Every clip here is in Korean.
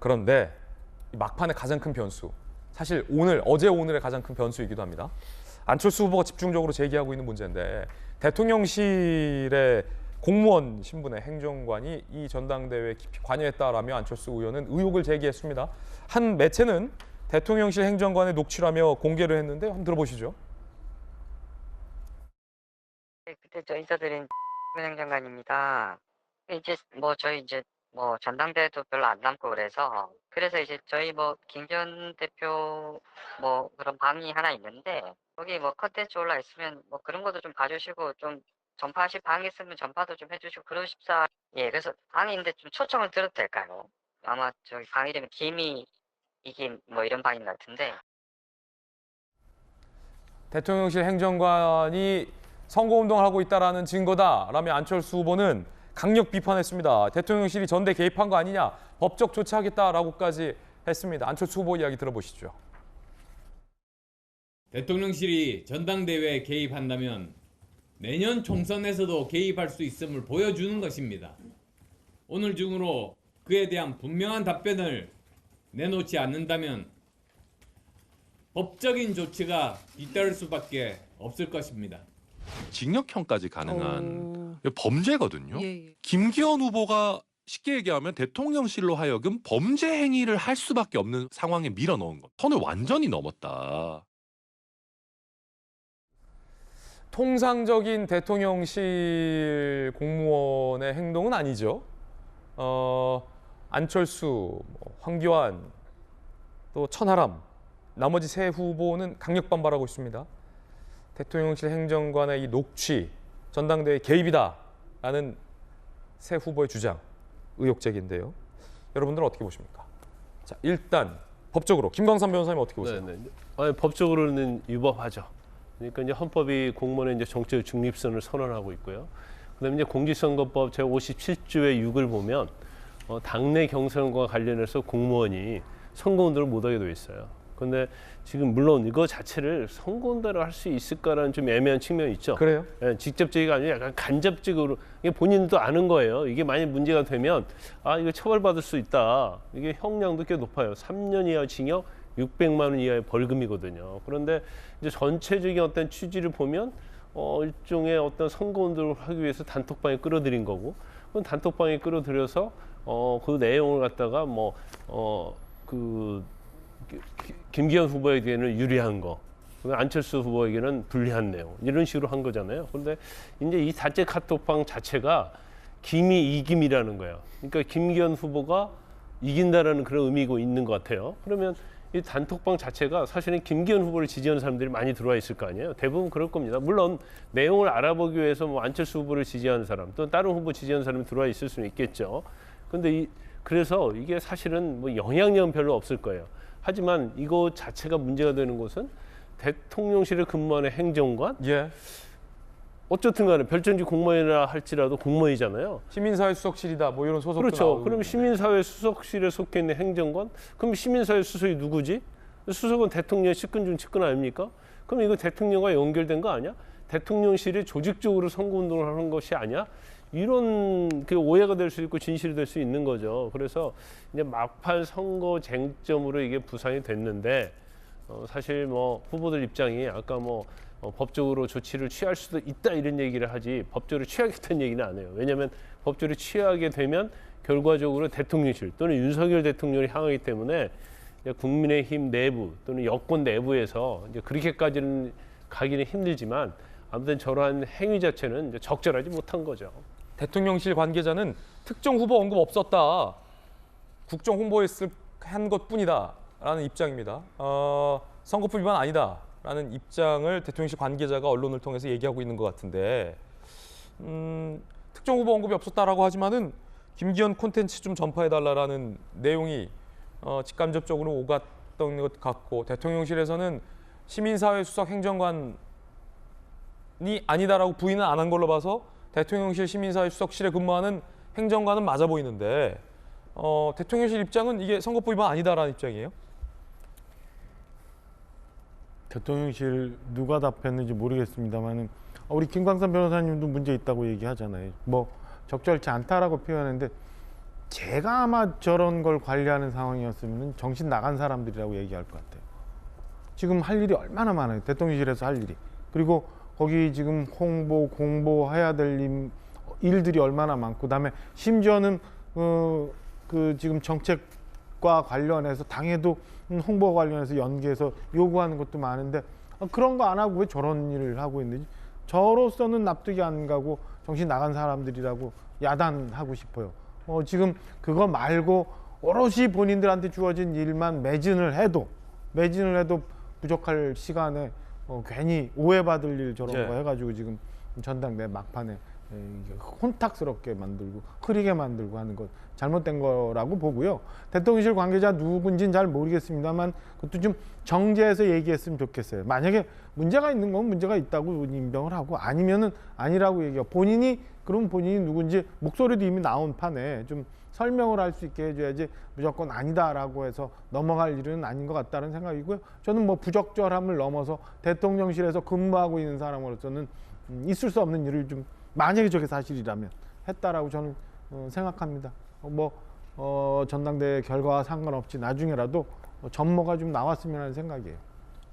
그런데 막판의 가장 큰 변수, 사실 어제 오늘의 가장 큰 변수이기도 합니다. 안철수 후보가 집중적으로 제기하고 있는 문제인데 대통령실의 공무원 신분의 행정관이 이 전당대회에 깊이 관여했다라며 안철수 의원은 의혹을 제기했습니다. 한 매체는 대통령실 행정관의 녹취라며 공개를 했는데 한번 들어보시죠. 네, 그때 저 인사드린 행정관입니다. 이제 저희 이제 전당대회도 별로 안 남고 그래서 이제 저희 김기현 대표 그런 방이 하나 있는데 거기 컨텐츠 올라 있으면 그런 것도 좀 봐주시고 좀 전파하실 방이 있으면 전파도 좀 해주시고 그러십사. 예, 그래서 방이 있는데 좀 초청을 드려도 될까요? 아마 저기 방 이름이 김이 이김 이런 방인 것 같은데. 대통령실 행정관이 선거운동을 하고 있다는 증거다라며 안철수 후보는 강력 비판했습니다. 대통령실이 전대 개입한 거 아니냐, 법적 조치하겠다라고까지 했습니다. 안철수 후보 이야기 들어보시죠. 대통령실이 전당대회에 개입한다면 내년 총선에서도 개입할 수 있음을 보여주는 것입니다. 오늘 중으로 그에 대한 분명한 답변을 내놓지 않는다면 법적인 조치가 뒤따를 수밖에 없을 것입니다. 징역형까지 가능한 범죄거든요. 예. 김기현 후보가 쉽게 얘기하면 대통령실로 하여금 범죄 행위를 할 수밖에 없는 상황에 밀어넣은 것. 선을 완전히 넘었다. 통상적인 대통령실 공무원의 행동은 아니죠. 안철수, 황교안, 또 천하람, 나머지 세 후보는 강력 반발하고 있습니다. 대통령실 행정관의 이 녹취, 전당대회 개입이다라는 세 후보의 주장, 의혹적인데요. 여러분들은 어떻게 보십니까? 자, 일단 법적으로 김광삼 변호사님 어떻게 보세요? 아니, 법적으로는 위법하죠. 그러니까 이제 헌법이 공무원의 이제 정치적 중립성을 선언하고 있고요. 그다음에 이제 공직선거법 제57조의 6을 보면 당내 경선과 관련해서 공무원이 선거운동을 못하게 되어 있어요. 그런데 지금 물론 이거 자체를 선거운동을 할 수 있을까라는 좀 애매한 측면이 있죠. 그래요? 예, 직접적이가 아니라 약간 간접적으로 이게 본인도 아는 거예요. 이게 만약 문제가 되면 이거 처벌받을 수 있다. 이게 형량도 꽤 높아요. 3년 이하 징역, 600만 원 이하의 벌금이거든요. 그런데 이제 전체적인 어떤 취지를 보면 일종의 어떤 선거운동을 하기 위해서 단톡방에 끌어들인 거고, 그건 단톡방에 끌어들여서 그 내용을 갖다가 김기현 후보에게는 유리한 거, 안철수 후보에게는 불리한 내용, 이런 식으로 한 거잖아요. 그런데 이제 이 단체 카톡방 자체가 김이 이김이라는 거예요. 그러니까 김기현 후보가 이긴다라는 그런 의미가 있는 것 같아요. 그러면 이 단톡방 자체가 사실은 김기현 후보를 지지하는 사람들이 많이 들어와 있을 거 아니에요. 대부분 그럴 겁니다. 물론 내용을 알아보기 위해서 안철수 후보를 지지하는 사람, 또 다른 후보 지지하는 사람이 들어와 있을 수는 있겠죠. 그런데 그래서 이게 사실은 영향력은 별로 없을 거예요. 하지만 이거 자체가 문제가 되는 것은 대통령실에 근무하는 행정관, 예. 어쨌든 간에 별전직 공무원이라 할지라도 공무원이잖아요. 시민사회 수석실이다, 이런 소속도 그렇죠. 나오고. 그럼 시민사회 수석실에 속해 있는 행정관, 그럼 시민사회 수석이 누구지? 수석은 대통령의 측근 중 측근 아닙니까? 그럼 이거 대통령과 연결된 거 아니야? 대통령실이 조직적으로 선거운동을 하는 것이 아니야? 이런 오해가 될 수 있고 진실이 될 수 있는 거죠. 그래서 이제 막판 선거 쟁점으로 이게 부상이 됐는데 사실 후보들 입장이 아까 법적으로 조치를 취할 수도 있다 이런 얘기를 하지 법적으로 취하겠다는 얘기는 안 해요. 왜냐하면 법적으로 취하게 되면 결과적으로 대통령실 또는 윤석열 대통령이 향하기 때문에 국민의힘 내부 또는 여권 내부에서 이제 그렇게까지는 가기는 힘들지만 아무튼 저러한 행위 자체는 이제 적절하지 못한 거죠. 대통령실 관계자는 특정 후보 언급 없었다. 국정 홍보했을 한 것뿐이다라는 입장입니다. 선거법 위반 아니다라는 입장을 대통령실 관계자가 언론을 통해서 얘기하고 있는 것 같은데 특정 후보 언급이 없었다라고 하지만은 김기현 콘텐츠 좀 전파해달라라는 내용이 직간접적으로 오갔던 것 같고 대통령실에서는 시민사회 수석 행정관이 아니다라고 부인은 안 한 걸로 봐서 대통령실 시민사회 수석실에 근무하는 행정관은 맞아 보이는데 대통령실 입장은 이게 선거법 위반 아니다라는 입장이에요? 대통령실 누가 답했는지 모르겠습니다만 우리 김광삼 변호사님도 문제 있다고 얘기하잖아요. 적절치 않다라고 표현하는데 제가 아마 저런 걸 관리하는 상황이었으면 정신 나간 사람들이라고 얘기할 것 같아요. 지금 할 일이 얼마나 많아요. 대통령실에서 할 일이. 그리고 거기 지금 홍보, 공보해야 될 일들이 얼마나 많고, 그다음에 심지어는 그 지금 정책과 관련해서 당에도 홍보 관련해서 연계해서 요구하는 것도 많은데 그런 거 안 하고 왜 저런 일을 하고 있는지 저로서는 납득이 안 가고 정신 나간 사람들이라고 야단하고 싶어요. 지금 그거 말고 오롯이 본인들한테 주어진 일만 매진을 해도 부족할 시간에 괜히 오해받을 일 저런 예. 거 해가지고 지금 전당대 막판에 혼탁스럽게 만들고 흐리게 만들고 하는 것 잘못된 거라고 보고요. 대통령실 관계자 누군지는 잘 모르겠습니다만 그것도 좀 정제해서 얘기했으면 좋겠어요. 만약에 문제가 있는 건 문제가 있다고 인정을 하고 아니면은 아니라고 얘기하고 그럼 본인이 누군지 목소리도 이미 나온 판에 좀 설명을 할 수 있게 해줘야지 무조건 아니다라고 해서 넘어갈 일은 아닌 것 같다는 생각이고요. 저는 뭐 부적절함을 넘어서 대통령실에서 근무하고 있는 사람으로서는 있을 수 없는 일을 좀 만약에 저게 사실이라면 했다라고 저는 생각합니다. 전당대 결과와 상관없이 나중에라도 전모가 좀 나왔으면 하는 생각이에요.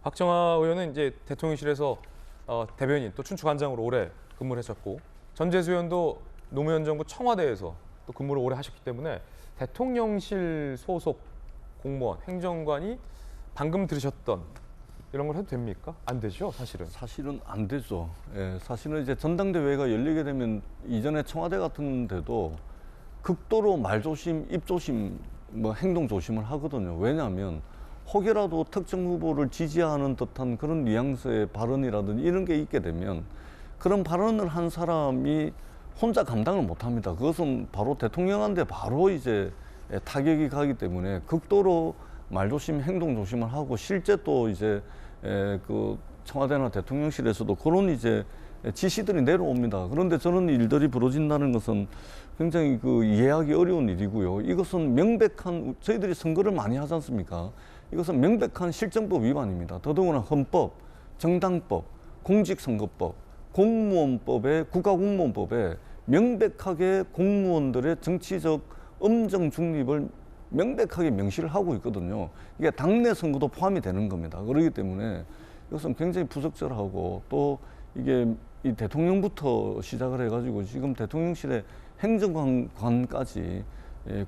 박정아 의원은 이제 대통령실에서 대변인 또 춘추관장으로 오래 근무를 하셨고 전재수 의원도 노무현 정부 청와대에서 또 근무를 오래 하셨기 때문에 대통령실 소속 공무원, 행정관이 방금 들으셨던 이런 걸 해도 됩니까? 안 되죠, 사실은. 사실은 안 되죠. 예, 사실은 이제 전당대회가 열리게 되면 이전에 청와대 같은 데도 극도로 말조심, 입조심, 행동 조심을 하거든요. 왜냐하면 혹여라도 특정 후보를 지지하는 듯한 그런 뉘앙스의 발언이라든지 이런 게 있게 되면 그런 발언을 한 사람이 혼자 감당을 못 합니다. 그것은 바로 대통령한테 바로 이제 타격이 가기 때문에 극도로 말조심, 행동 조심을 하고 실제 또 이제 그 청와대나 대통령실에서도 그런 이제 지시들이 내려옵니다. 그런데 저런 일들이 벌어진다는 것은 굉장히 이해하기 어려운 일이고요. 이것은 명백한 저희들이 선거를 많이 하지 않습니까? 이것은 명백한 실정법 위반입니다. 더더구나 헌법, 정당법, 공직선거법, 공무원법에 국가공무원법에 명백하게 공무원들의 정치적 엄정 중립을 명백하게 명시를 하고 있거든요. 이게 당내 선거도 포함이 되는 겁니다. 그렇기 때문에 이것은 굉장히 부적절하고 또 이게 이 대통령부터 시작을 해가지고 지금 대통령실의 행정관까지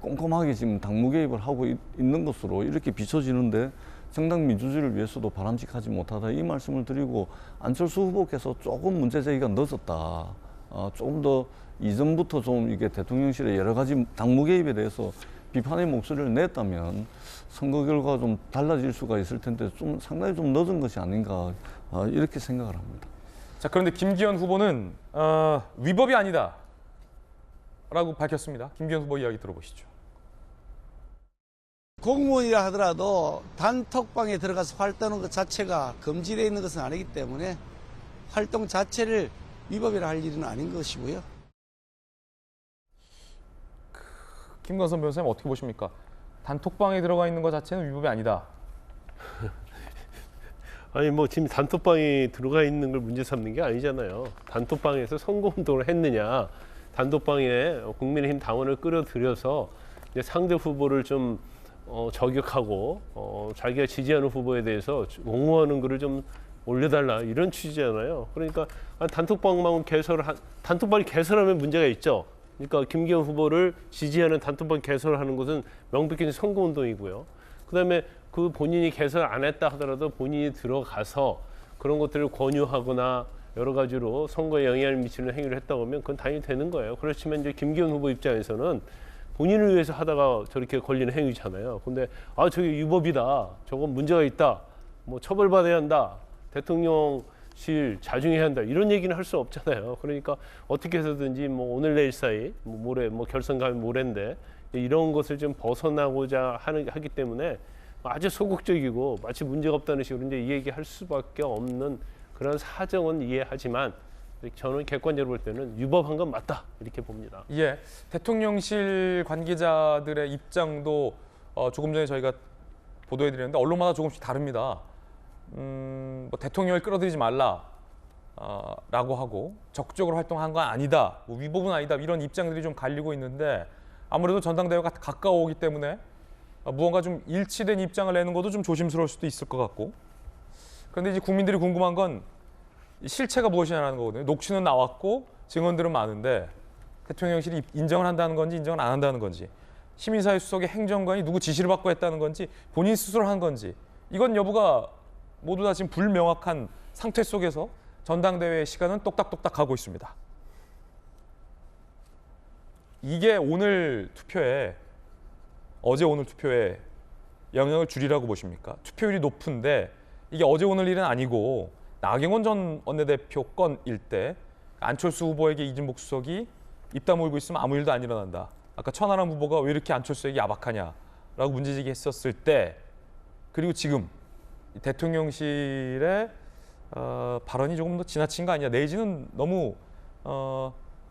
꼼꼼하게 지금 당무 개입을 하고 있는 것으로 이렇게 비춰지는데 정당 민주주의를 위해서도 바람직하지 못하다 이 말씀을 드리고 안철수 후보께서 조금 문제 제기가 늦었다. 조금 더 이전부터 좀 이게 대통령실의 여러 가지 당무 개입에 대해서 비판의 목소리를 냈다면 선거 결과가 좀 달라질 수가 있을 텐데 좀 상당히 좀 늦은 것이 아닌가 이렇게 생각을 합니다. 자, 그런데 김기현 후보는 위법이 아니다 라고 밝혔습니다. 김기현 후보 이야기 들어보시죠. 공무원이라 하더라도 단톡방에 들어가서 활동하는 것 자체가 금지되어 있는 것은 아니기 때문에 활동 자체를 위법이라 할 일은 아닌 것이고요. 김광선 변호사님 어떻게 보십니까? 단톡방에 들어가 있는 것 자체는 위법이 아니다. 아니 지금 단톡방에 들어가 있는 걸 문제 삼는 게 아니잖아요. 단톡방에서 선거운동을 했느냐, 단톡방에 국민의힘 당원을 끌어들여서 이제 상대 후보를 좀 저격하고 자기가 지지하는 후보에 대해서 옹호하는 글을 좀 올려달라 이런 취지잖아요. 그러니까 단톡방만 단톡방이 개설하면 문제가 있죠. 그러니까 김기현 후보를 지지하는 단톡방 개설하는 것은 명백히 선거운동이고요. 그다음에 그 본인이 개설 안 했다 하더라도 본인이 들어가서 그런 것들을 권유하거나 여러 가지로 선거에 영향을 미치는 행위를 했다고 하면 그건 당연히 되는 거예요. 그렇지만 이제 김기현 후보 입장에서는 본인을 위해서 하다가 저렇게 걸리는 행위잖아요. 근데 저게 위법이다, 저건 문제가 있다, 처벌받아야 한다, 대통령실 자중해야 한다 이런 얘기는 할 수 없잖아요. 그러니까 어떻게 해서든지 오늘 내일 사이 모레 결선 가면 모레인데 이런 것을 좀 벗어나고자 하기 때문에 아주 소극적이고 마치 문제가 없다는 식으로 이제 얘기할 수밖에 없는 그런 사정은 이해하지만 저는 객관적으로 볼 때는 위법한 건 맞다 이렇게 봅니다. 예, 대통령실 관계자들의 입장도 조금 전에 저희가 보도해드렸는데 언론마다 조금씩 다릅니다. 대통령을 끌어들이지 말라 라고 하고 적극적으로 활동한 건 아니다, 위법은 아니다 이런 입장들이 좀 갈리고 있는데 아무래도 전당대회가 가까워오기 때문에 무언가 좀 일치된 입장을 내는 것도 좀 조심스러울 수도 있을 것 같고. 그런데 이제 국민들이 궁금한 건 실체가 무엇이냐는 거거든요. 녹취는 나왔고 증언들은 많은데 대통령실이 인정을 한다는 건지 인정을 안 한다는 건지, 시민사회 수석의 행정관이 누구 지시를 받고 했다는 건지 본인 스스로 한 건지, 이건 여부가 모두 다 지금 불명확한 상태 속에서 전당대회의 시간은 똑딱똑딱 가고 있습니다. 이게 오늘 투표에, 어제 오늘 투표에 영향을 주리라고 보십니까? 투표율이 높은데 이게 어제 오늘 일은 아니고 나경원 전 원내대표 건일 때 안철수 후보에게 이진복 수석이 입 다물고 있으면 아무 일도 안 일어난다. 아까 천하람 후보가 왜 이렇게 안철수에게 야박하냐라고 문제제기했었을 때, 그리고 지금 대통령실의 발언이 조금 더 지나친 거 아니냐, 내지는 너무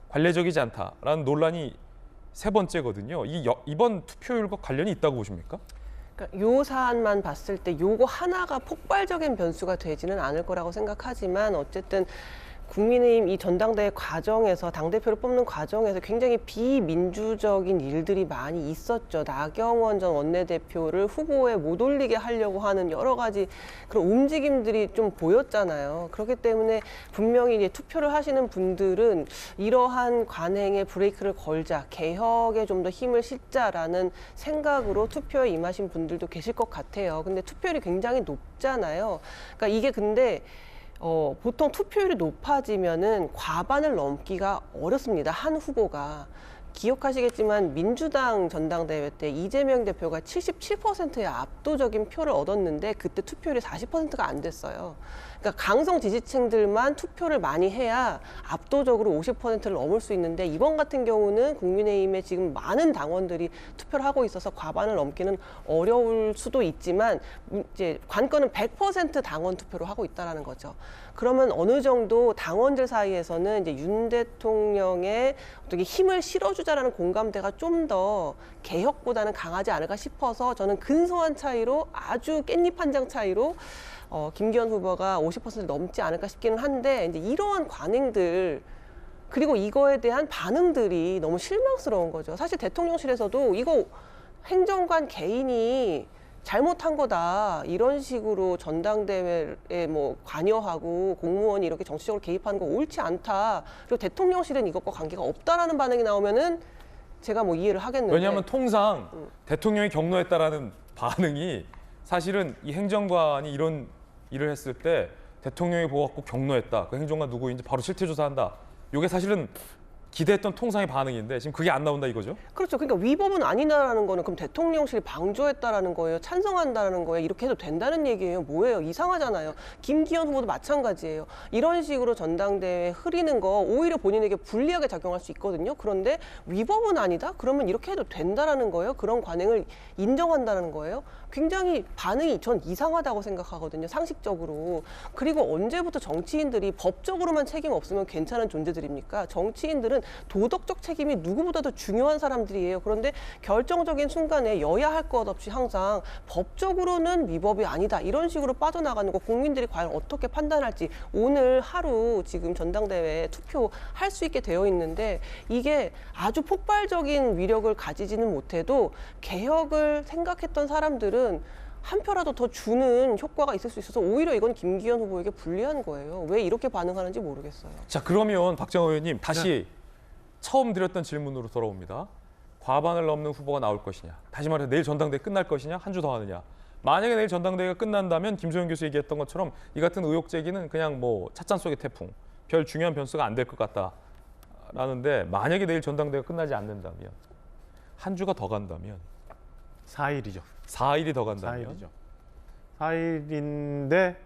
관례적이지 않다라는 논란이 세 번째거든요. 이번 투표율과 관련이 있다고 보십니까? 그러니까 요 사안만 봤을 때 요거 하나가 폭발적인 변수가 되지는 않을 거라고 생각하지만, 어쨌든 국민의힘 이 전당대회 과정에서, 당대표를 뽑는 과정에서 굉장히 비민주적인 일들이 많이 있었죠. 나경원 전 원내대표를 후보에 못 올리게 하려고 하는 여러 가지 그런 움직임들이 좀 보였잖아요. 그렇기 때문에 분명히 이제 투표를 하시는 분들은 이러한 관행에 브레이크를 걸자, 개혁에 좀 더 힘을 싣자라는 생각으로 투표에 임하신 분들도 계실 것 같아요. 근데 투표율이 굉장히 높잖아요. 그러니까 이게 근데 보통 투표율이 높아지면은 과반을 넘기가 어렵습니다. 한 후보가. 기억하시겠지만 민주당 전당대회 때 이재명 대표가 77%의 압도적인 표를 얻었는데 그때 투표율이 40%가 안 됐어요. 그러니까 강성 지지층들만 투표를 많이 해야 압도적으로 50%를 넘을 수 있는데, 이번 같은 경우는 국민의힘에 지금 많은 당원들이 투표를 하고 있어서 과반을 넘기는 어려울 수도 있지만, 이제 관건은 100% 당원 투표로 하고 있다라는 거죠. 그러면 어느 정도 당원들 사이에서는 이제 윤 대통령의 어떻게 힘을 실어주자라는 공감대가 좀 더 개혁보다는 강하지 않을까 싶어서, 저는 근소한 차이로, 아주 깻잎 한 장 차이로 김기현 후보가 50% 넘지 않을까 싶기는 한데, 이제 이러한 관행들, 그리고 이거에 대한 반응들이 너무 실망스러운 거죠. 사실 대통령실에서도 이거 행정관 개인이 잘못한 거다, 이런 식으로 전당대회에 뭐 관여하고 공무원이 이렇게 정치적으로 개입하는 거 옳지 않다, 그리고 대통령실은 이것과 관계가 없다라는 반응이 나오면은 제가 뭐 이해를 하겠는데. 왜냐하면 통상 대통령이 경로했다라는 반응이, 사실은 이 행정관이 이런 일을 했을 때 대통령이 보고 갖고 경로했다, 그 행정관 누구인지 바로 실태 조사한다, 이게 사실은 기대했던 통상의 반응인데 지금 그게 안 나온다 이거죠? 그렇죠. 그러니까 위법은 아니다라는 거는 그럼 대통령실이 방조했다라는 거예요? 찬성한다라는 거예요? 이렇게 해도 된다는 얘기예요? 뭐예요? 이상하잖아요. 김기현 후보도 마찬가지예요. 이런 식으로 전당대회 흐리는 거 오히려 본인에게 불리하게 작용할 수 있거든요. 그런데 위법은 아니다? 그러면 이렇게 해도 된다라는 거예요? 그런 관행을 인정한다는 거예요? 굉장히 반응이 전 이상하다고 생각하거든요. 상식적으로. 그리고 언제부터 정치인들이 법적으로만 책임 없으면 괜찮은 존재들입니까? 정치인들은 도덕적 책임이 누구보다도 중요한 사람들이에요. 그런데 결정적인 순간에 여야 할 것 없이 항상 법적으로는 위법이 아니다, 이런 식으로 빠져나가는 거, 국민들이 과연 어떻게 판단할지, 오늘 하루 지금 전당대회 투표할 수 있게 되어 있는데, 이게 아주 폭발적인 위력을 가지지는 못해도 개혁을 생각했던 사람들은 한 표라도 더 주는 효과가 있을 수 있어서 오히려 이건 김기현 후보에게 불리한 거예요. 왜 이렇게 반응하는지 모르겠어요. 자, 그러면 박정호 의원님, 다시 처음 드렸던 질문으로 돌아옵니다. 과반을 넘는 후보가 나올 것이냐, 다시 말해 내일 전당대회 끝날 것이냐, 한 주 더 하느냐. 만약에 내일 전당대회가 끝난다면 김소영 교수 얘기했던 것처럼 이 같은 의혹 제기는 그냥 뭐 찻잔 속의 태풍, 별 중요한 변수가 안 될 것 같다라는데, 만약에 내일 전당대회가 끝나지 않는다면, 한 주가 더 간다면, 4일이죠. 4일이 더 간다면, 4일인데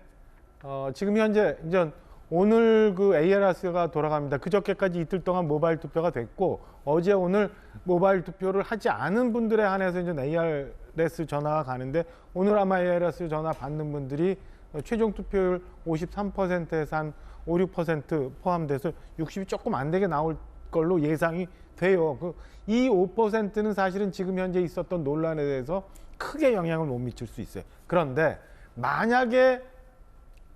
지금 현재 이제 오늘 그 ARS가 돌아갑니다. 그저께까지 이틀 동안 모바일 투표가 됐고, 어제 오늘 모바일 투표를 하지 않은 분들에 한해서 이제 ARS 전화가 가는데, 오늘 아마 ARS 전화 받는 분들이 최종 투표율 53%에서 한 5, 6% 포함돼서 60이 조금 안 되게 나올 걸로 예상이 돼요. 이 5%는 사실은 지금 현재 있었던 논란에 대해서 크게 영향을 못 미칠 수 있어요. 그런데 만약에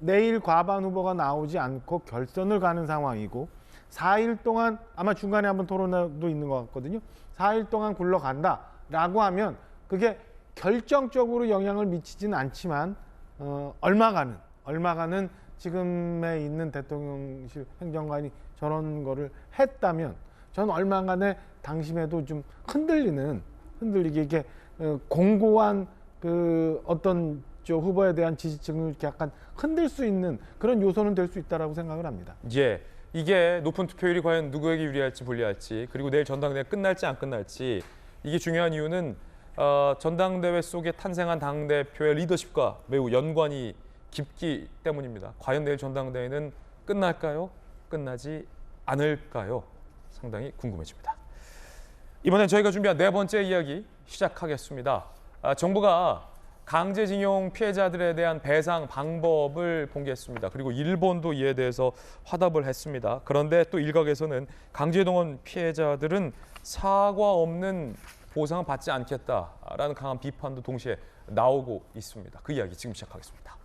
내일 과반 후보가 나오지 않고 결선을 가는 상황이고 4일 동안 아마 중간에 한번 토론도 있는 것 같거든요. 4일 동안 굴러간다라고 하면 그게 결정적으로 영향을 미치지는 않지만 얼마간은 지금에 있는 대통령실 행정관이 저런 거를 했다면 저는 얼마간의 당심에도 좀 흔들리게 이게 공고한 그 어떤 저 후보에 대한 지지층을 이렇게 약간 흔들 수 있는 그런 요소는 될 수 있다라고 생각을 합니다. 예, 이게 높은 투표율이 과연 누구에게 유리할지 불리할지 그리고 내일 전당대회 끝날지 안 끝날지 이게 중요한 이유는 전당대회 속에 탄생한 당대표의 리더십과 매우 연관이 깊기 때문입니다. 과연 내일 전당대회는 끝날까요? 끝나지 않을까요? 상당히 궁금해집니다. 이번엔 저희가 준비한 네 번째 이야기 시작하겠습니다. 정부가 강제징용 피해자들에 대한 배상 방법을 공개했습니다. 그리고 일본도 이에 대해서 화답을 했습니다. 그런데 또 일각에서는 강제동원 피해자들은 사과 없는 보상을 받지 않겠다라는 강한 비판도 동시에 나오고 있습니다. 그 이야기 지금 시작하겠습니다.